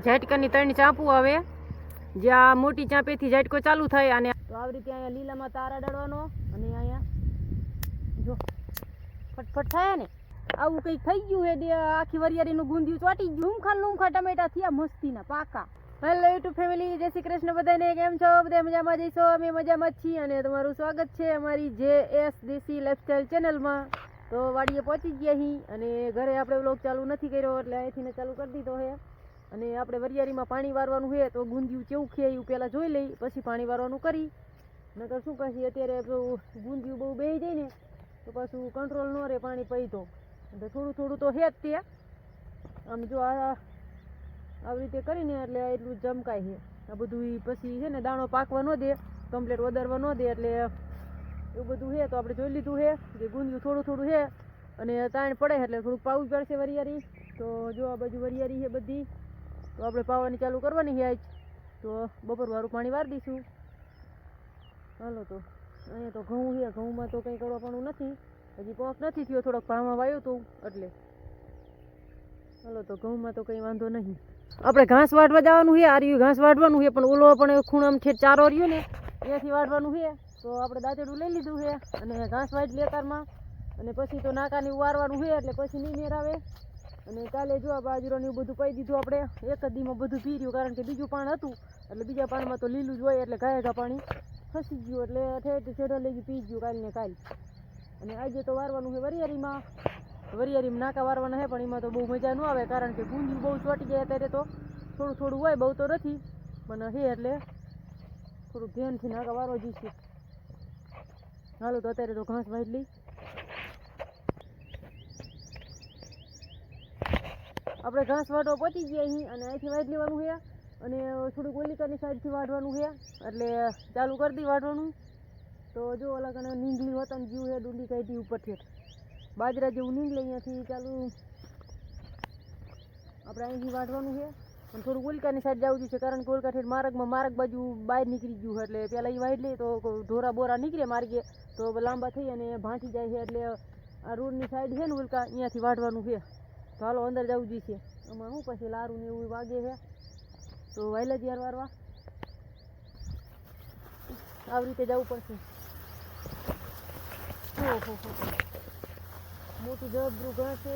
ઝાટકાની 3 ચાંપુ આવે, જ્યાં મોટી ચાંપેથી ઝાટકો ચાલુ થાય. અને તો આવી રીતે અહીંયા લીલામાં તાર અડાડવાનો અને અહીંયા જો ફટફટ થાય ને આવું કંઈક થઈ ગયું હે. આખી વરિયાળીનું ગુંદિયું ચોટી ગયું. લૂમખા ટમેટા થયા મસ્તીના પાકા. હેલો યુટ્યુબ ફેમિલી, જય શ્રી કૃષ્ણ બધાને. કેમ છો? બધા મજામાં જઈશો? અમે મજામાં જ છીએ અને તમારું સ્વાગત છે અમારી JS દેશી લાઈફસ્ટાઈલ ચેનલમાં. તો વાડીએ પહોંચી ગયા અહીં અને ઘરે આપણે વ્લોગ ચાલુ નથી કર્યો એટલે અહીંથી ચાલુ કરી દીધો છે. અને આપણે વરિયાળીમાં પાણી વારવાનું છે તો ગુંદિયું કેવું છે એવું પહેલાં જોઈ લઈ, પછી પાણી વારવાનું કરી. નકર શું પછી અત્યારે ગુંદિયું બહુ બેસી જાય ને તો પાછું કંટ્રોલ ન રહે પાણી પી તો થોડું થોડું તો છે જ તે. આમ જો આવી રીતે કરીને એટલે એટલું જમકાય છે. આ બધું પછી છે ને દાણો પાકવા ન દે, કમ્પ્લીટ વધારવા ન દે, એટલે એવું બધું છે. તો આપણે જોઈ લીધું છે કે ગુંદિયું થોડું થોડું છે અને તાણ પડે એટલે થોડુંક પાવું પડશે વરિયાળી. તો જો આ બાજુ વરિયાળી છે બધી, તો આપણે પાવાની ચાલુ કરવાની છે આજ. તો બપોરવાળું પાણી વારી દઈશું. હાલો તો અહીંયા તો ઘઉં છે, ઘઉંમાં તો કંઈ કરવા પણ નથી, હજી પોંક નથી થયો, થોડોક ભાવમાં વાવ્યું હતું એટલે. હાલો તો ઘઉંમાં તો કંઈ વાંધો નહીં. આપણે ઘાસ વાટવા જવાનું છે, આ રહ્યું ઘાસ વાટવાનું છે, પણ ઓલો પણ ખૂણામાં છે ચારો રહ્યો ને ત્યાંથી વાટવાનું છે. તો આપણે દાંતેડું લઈ લીધું છે અને ઘાસ વાટી લેતારમાં અને પછી તો નાકાની વારવાનું છે એટલે પછી નહીં મેર આવે. અને કાલે જો આ બાજરાનું બધું પાઈ દીધું આપણે, એક જ દીમાં બધું પી રહ્યું, કારણ કે બીજું પાણ હતું એટલે બીજા પાણીમાં તો લીલું જ હોય એટલે ગાયગા પાણી ખસી ગયું એટલે ઠેઠ છેડો લઈ પી ગયું કાલ ને કાલ. અને આજે તો વારવાનું છે વરિયાળીમાં. વરિયાળીમાં નાકા વારવાના છે પણ એમાં તો બહુ મજા ન આવે, કારણ કે ગુંદિયું બહુ ચોટી જાય. અત્યારે તો થોડું થોડું હોય, બહુ તો નથી પણ છે એટલે થોડુંક ધ્યાનથી નાકા વારવા જઈશું. હાલો તો અત્યારે તો ઘાસ વાળી લઈ. આપણે ઘાસ વાટવા પહોંચી ગયા અહીં અને અહીંથી વાટી લેવાનું છે અને થોડુંક ઓલીકાની સાઈડથી વાટવાનું છે એટલે ચાલુ કરી દઈ વાટવાનું. તો જો ઓલા કણે નીંગલી હોતા ને જીવ છે, ડુંડી કાઢી ઉપરથી બાજરા જેવું નીંગલે અહીંયાથી ચાલુ આપણે અહીંથી વાટવાનું છે. પણ થોડુંક ઓલકાની સાઈડ જવું જોઈએ, કારણ કે ઓલકાથી માર્ગ બાજુ બહાર નીકળી ગયું એટલે પહેલાં એ વાઈટ લઈએ તો ઢોરા બોરા નીકળે માર્ગે તો લાંબા થઈ અને ભાંટી જાય છે. એટલે આ રોડની સાઈડ છે ને ઓલકા, અહીંયાથી વાટવાનું છે. તો હાલો અંદર જવું જોઈએ. આમાં શું પછી લારું ને એવું વાગે છે તો વાયલા જ યાર વારવા આવી રીતે જવું પડશે. મોટું જબરું ઘાસ છે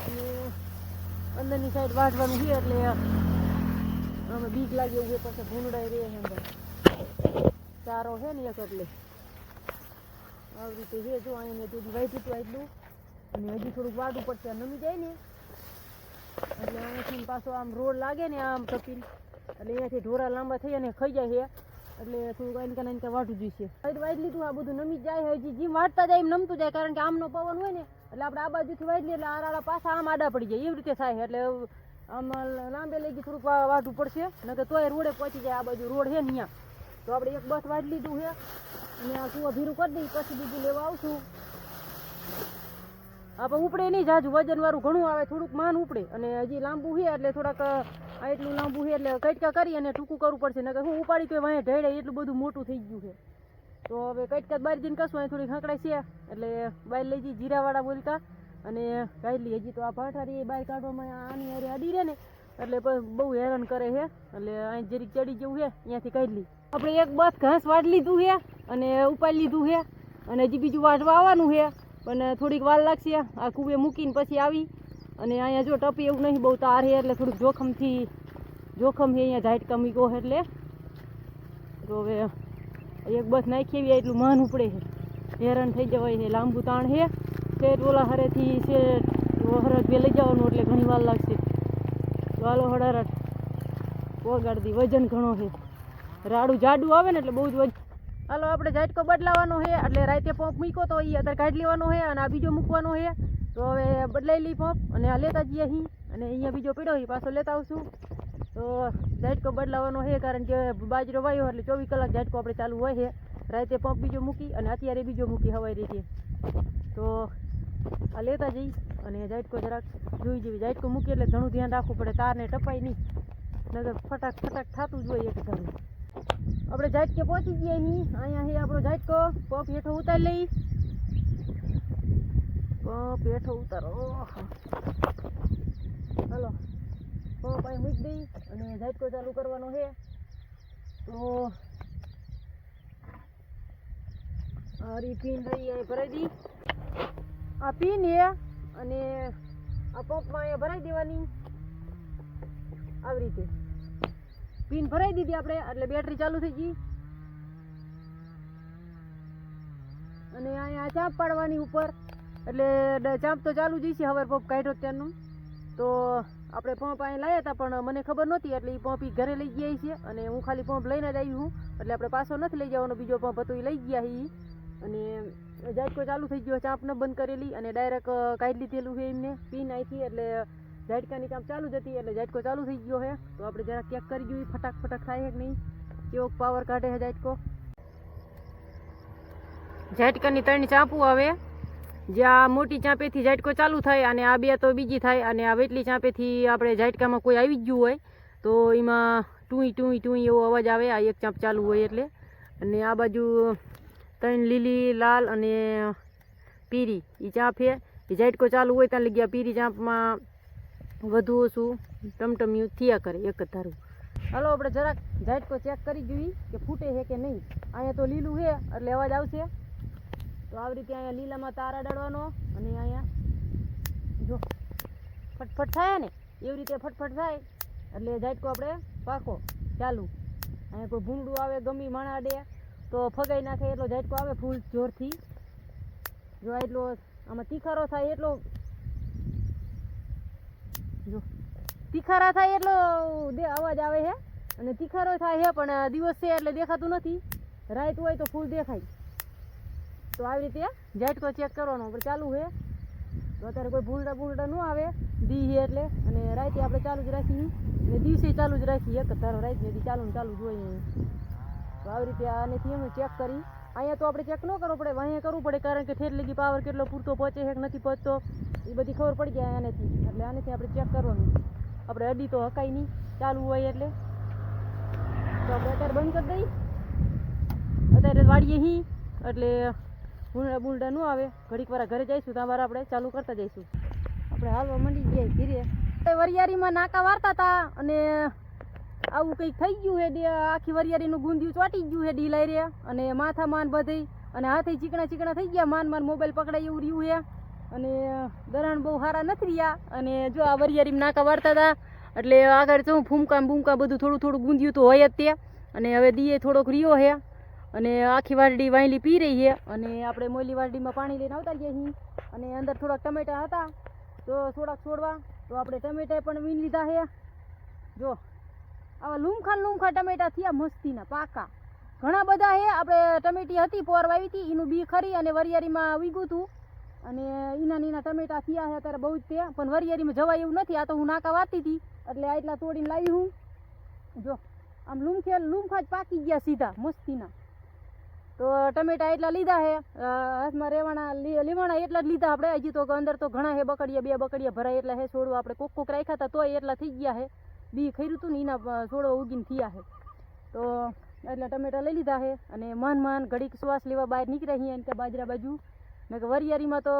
અને અંદરની સાઈડ વાટવાનું છે એટલે આમાં બીક લાગે એવું છે. પછી ભૂંડાઈ રહે છે અંદર, ચારો છે ને એક એટલે આવી રીતે છે. જો અહીંયા મેં થોડી વાઈટ હતું એટલું અને હજી થોડુંક વાટવું પડશે. નમી જાય ને એટલે અહીંયાથી પાછો આમ રોડ લાગે ને આમ કપીલ એટલે અહીંયાથી ઢોરા લાંબા થઈ અને ખાઈ જાય છે એટલે થોડુંક આનકા વાટવું જોઈશે. વાઈટ લીધું, આ બધું નમી જાય હજી જેમ વાટતા જાય એમ નમતું જાય, કારણ કે આમનો પવન હોય ને એટલે આપણે આ બાજુથી વાટી લઈએ એટલે આરાડા પાછા આમ આડા પડી જાય એવી રીતે થાય. એટલે આમ લાંબે લઈ ગઈ થોડુંક વાટવું પડશે, નકર તોય રોડે પહોંચી જાય. આ બાજુ રોડ છે ને ત્યાં તો આપણે એક બસ વાટી લીધું છે અને આ કૂવા ભીરું કરી દઈ, પછી બીજું લેવા આવશું. આપણે ઉપડે નહીં જાજુ, વજનવાળું ઘણું આવે, થોડુંક માન ઉપડે અને હજી લાંબુ છે એટલે થોડાક આ એટલું લાંબુ છે એટલે કટકા કરી અને ટૂંકું કરવું પડશે. નકર હું ઉપાડી તો વાંહે ઢળે એટલું બધું મોટું થઈ ગયું છે. તો હવે કટકા બહાર જઈને કશું અહીં થોડી ખંકડાઈ છે એટલે બહાર લઈ જઈ જીરાવાળા બોલતા અને કાઢી લઈ. હજી તો આ ભાઠારી બહાર કાઢવામાં આની હારે અડી રહે ને એટલે બહુ હેરાન કરે છે એટલે અહીં જરીક ચડી જેવું છે અહીંયાથી કાઢી લઈ. આપણે એક બસ ઘાસ વાટી લીધું છે અને ઉપાડી લીધું છે અને હજી બીજું વાટવા આવવાનું છે પણ થોડીક વાર લાગશે. આ કૂવે મૂકીને પછી આવી અને અહીંયા જો ટપી એવું નહીં બહુ તાર છે એટલે થોડુંક જોખમ છે અહીંયા ઝાટકા મૂક્યો એટલે. તો હવે એક બસ નાખી એવી એટલું માન ઉપડે છે, હેરાન થઈ જવાય છે. લાંબુ તાણ છે શેઠ ઓલા હરેથી શેઠ હરત બે લઈ જવાનું એટલે ઘણી વાર લાગશે. તો હાલો હડારટ વગાડી વજન ઘણો છે, રાડું જાડું આવે ને એટલે બહુ જ વજન. હાલો આપણે ઝાટકો બદલાવાનો છે એટલે રાતે પંપ મૂક્યો તો એ અત્યારે કાઢી લેવાનો છે અને આ બીજો મૂકવાનો છે. તો હવે બદલાઈ લઈ પંપ અને આ લેતા જઈએ અહીં અને અહીંયા બીજો પીડ્યો એ પાછો લેતા આવશું. તો ઝાટકો બદલાવાનો છે કારણ કે બાજરો વાયો એટલે 24 કલાક ઝાટકો આપણે ચાલુ હોય છે. રાતે પંપ બીજો મૂકી અને અત્યારે બીજો મૂકી હવાઈ રીતે. તો આ લેતા જઈ અને ઝાટકો જરાક જોઈ જેવી. ઝાટકો મૂકી એટલે ઘણું ધ્યાન રાખવું પડે, તારને ટપાય નહીં, નગર ફટાક ફટાક થતું જ હોય એક ઘરનું. આપણે ઝાટકે પહોંચી ગયા અહીંયા છે આપણો ઝાટકો. પંપ હેઠો ઉતારી લઈ, પંપ હેઠો ઉતારો. હાલો પંપ અહીં મૂકી દઈ અને ઝાટકો ચાલુ કરવાનો છે. તો આ પીન રહી અહીં ભરાઈ દી. આ પીન છે અને આ પંપમાં અહીંયા ભરાઈ દેવાની. આવી રીતે પીન ભરાઈ દીધી આપણે એટલે બેટરી ચાલુ થઈ ગઈ. અને અહીંયા ચાંપ પાડવાની ઉપર એટલે ચાંપ તો ચાલુ જ છે. હવે પંપ કાઢ્યો ત્યારનું તો આપણે પંપ અહીં લાવ્યા હતા પણ મને ખબર નહોતી એટલે એ પંપ ઘરે લઈ ગયા છે. અને હું ખાલી પંપ લઈને જ આવી હું એટલે આપણે પાછો નથી લઈ જવાનો. બીજો પંપ હતો એ લઈ ગયા છે. અને ઝાટકો ચાલુ થઈ ગયો, ચાંપ ન બંધ કરેલી અને ડાયરેક્ટ કાઢી લીધેલું છે એમને પીન અહીંથી. એટલે ઝાટકાની ચાંપ ચાલુ જ હતી એટલે ઝાટકો ચાલુ થઈ ગયો છે. તો આપણે જરા ચેક કરી જોઈએ ફટાક ફટાક થાય છે કે નહીં, કેવો પાવર કાઢે છે ઝાટકો. ઝાટકાની 3 ચાંપુ આવે. જ્યાં મોટી ચાંપેથી ઝાટકો ચાલુ થાય અને આ 2 તો બીજી થાય. અને આ વેટલી ચાંપેથી આપણે ઝાટકામાં કોઈ આવી ગયું હોય તો એમાં ટુઈ ટુઈ ટુઈ એવો અવાજ આવે. આ એક ચાંપ ચાલુ હોય એટલે. અને આ બાજુ 3 લીલી, લાલ અને પીરી એ ચાંપ છે. એ ઝાટકો ચાલુ હોય ત્યાં લગી પીરી ચાંપમાં વધુ ઓછું ટમટમિયું થયા કરે એક જ ધારું. હાલો આપણે જરાક ઝાટકો ચેક કરી જોઈએ કે ફૂટે છે કે નહીં. અહીંયા તો લીલું છે એટલે અવાજ આવશે. તો આવી રીતે અહીંયા લીલામાં તાર અડાડવાનો અને અહીંયા જો ફટફટ થાય ને એવી રીતે ફટફટ થાય એટલે ઝાટકો આપણે પાકો ચાલુ. અહીંયા કોઈ ભૂંડું આવે ગમી માણા અડે તો ફગાઈ નાખે એટલો ઝાટકો આવે ફૂલ જોરથી. જો એટલો આમાં તીખારો થાય એટલો, જો તીખારા થાય એટલો અવાજ આવે છે. અને તીખારો થાય છે પણ દિવસ છે એટલે દેખાતું નથી. રાત હોય તો ફૂલ દેખાય. તો આવી રીતે ઝાટકો ચેક કરવાનો આપણે ચાલુ છે. તો અત્યારે કોઈ ભૂલડા ન આવે દી છે એટલે. અને રાતે આપણે ચાલુ જ રાખીએ અને દિવસે ચાલુ જ રાખીએ. એક જ ધારો રાત ને ચાલુ ને ચાલુ જોઈએ. તો આવી રીતે આનેથી એમ ચેક કરી. અહીંયા તો આપણે ચેક ન કરવો પડે, અહીંયા કરવું પડે કારણ કે ઠેઠ લગી પાવર કેટલો પૂરતો પહોંચે છે કે નથી પહોંચતો એ બધી ખબર પડી જાય આનેથી. એટલે આનેથી આપણે ચેક કરવાનું. આપણે અડી તો હકાય નહીં ચાલુ હોય એટલે. તો આપણે અત્યારે બંધ કરી દઈ. અત્યારે વાળીએ હી એટલે ભૂંડા બુંડા ન આવે. ઘડીક વાર ઘરે જઈશું તમારે આપણે ચાલુ કરતા જઈશું. આપણે હાલવા માંડી ગયા ધીરે. વરિયાળીમાં નાકા વારતા હતા અને આવું કંઈક થઈ ગયું છે. આખી વરિયાળીનું ગુંદિયું ચોટી ગયું છે ડીલાઈ રે. અને માથા માન બધી અને હાથે ચીકણા ચીકણા થઈ ગયા. માન મોબાઈલ પકડાય એવું રહ્યું છે. અને દરાણ બહુ સારા નથી રહ્યા. અને જો આ વરિયાળીમાં નાકા વારતા હતા એટલે આગળ શું ફૂમકા બૂમકા બધું થોડું થોડું ગુંદિયું તો હોય જ તે. અને હવે દીએ થોડોક રહ્યો છે અને આખી વારડી વાયલી પી રહી છે. અને આપણે મોલી વારડીમાં પાણી લઈને આવતા ગયા છીએ. અને અંદર થોડાક ટમેટા હતા તો થોડાક છોડવા તો આપણે ટમેટા પણ વીણ લીધા છે. જો આવા લૂમખા ટમેટા થયા મસ્તીના પાકા ઘણા બધા છે. આપણે ટમેટી હતી પોર વાવી હતી એનું બી ખરી અને વરિયાળીમાં વીગું હતું અને એના ટમેટા થયા છે અત્યારે બહુ જ તે. પણ વરિયાળીમાં જવાય એવું નથી. આ તો હું નાકા વાતી હતી એટલે આટલા તોડીને લાવી હું. જો આમ લૂમખા જ પાકી ગયા સીધા મસ્તીના. તો ટમેટા એટલા લીધા છે. હાથમાં લેવાના એટલા જ લીધા આપણે. હજી તો અંદર તો ઘણા છે બકડીયા 2 બકડીયા ભરાય એટલા છે. છોડવા આપણે કોક રાખ્યા હતા તોય એટલા થઈ ગયા છે. બી ખર્યું હતું ને એના છોડવા ઉગીને થયા છે. તો એટલા ટમેટા લઈ લીધા છે. અને માન ઘડીક શ્વાસ લેવા બહાર નીકળ્યા અહીંયા કે બાજરા બાજુ. મેં કે વરિયાળીમાં તો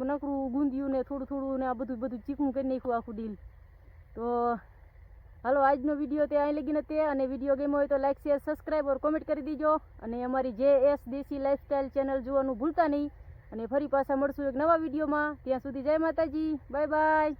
નકરું ગુંદિયું ને થોડું ને આ બધું ચીકણું કરી નાખ્યું આખું ડીલ. તો હાલો આજનો વિડીયો તે અહીં લગીને તે. અને વિડીયો ગમ્યો હોય તો લાઈક શેર સબસ્ક્રાઈબ ઓર કોમેન્ટ કરી દીજો. અને અમારી JS દેશી લાઈફસ્ટાઈલ ચેનલ જોવાનું ભૂલતા નહીં. અને ફરી પાછા મળશું એક નવા વિડીયોમાં. ત્યાં સુધી જય માતાજી, બાય બાય.